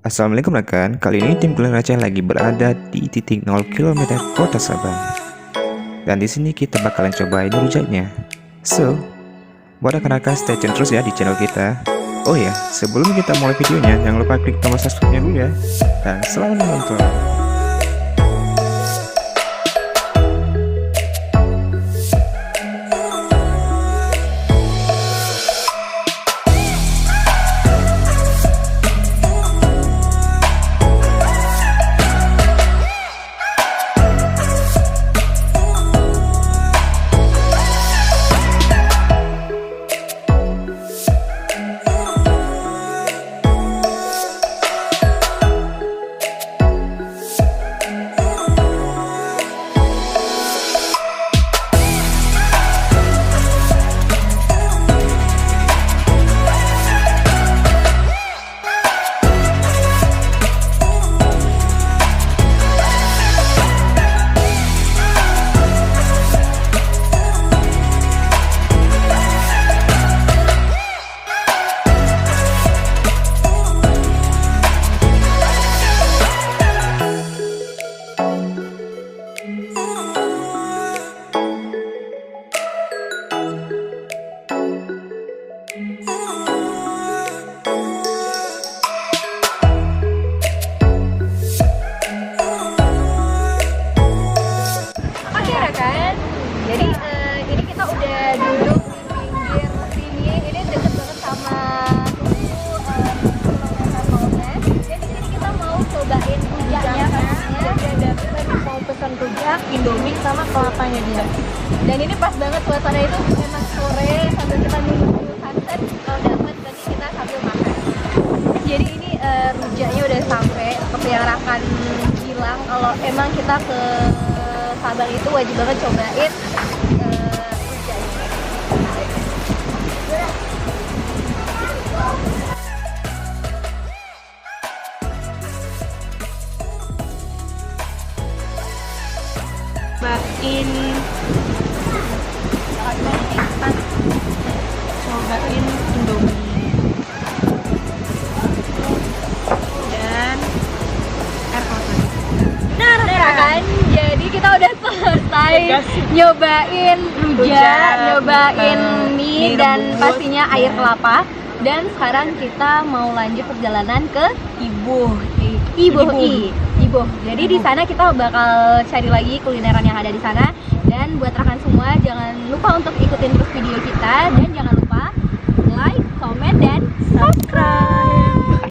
Assalamualaikum rekan, kali ini tim Kuliner Aceh lagi berada di titik 0 km kota Sabang. Dan di sini kita bakalan cobain rujaknya. So, buat rekan-rekan stay tune terus ya di channel kita. Oh ya, sebelum kita mulai videonya, jangan lupa klik tombol subscribe-nya dulu ya. Dan selamat menonton. Jadi ini kita udah duduk di pinggir sini. Ini deket banget sama Polres. Dan di sini kita mau cobain rujaknya pastinya. Dan kita mau pesan rujak, Indomie sama kelapanya juga. Dan ini pas banget suasana itu memang sore sambil kita nunggu sunset. Kalau dapat berarti kita sambil makan. Jadi ini rujaknya udah sampai. Seperti yang Rakan bilang, kalau emang kita ke Sabang itu wajib banget cobain cobain Indomie dan air kelapa. Nah kan, jadi kita udah selesai nyobain rujak, nyobain mie dan pastinya air kelapa. Dan sekarang kita mau lanjut perjalanan ke Ibuh. Jadi di sana kita bakal cari lagi kulineran yang ada di sana. Dan buat rekan semua, jangan lupa untuk ikutin terus video kita dan jangan lupa like, comment, dan subscribe.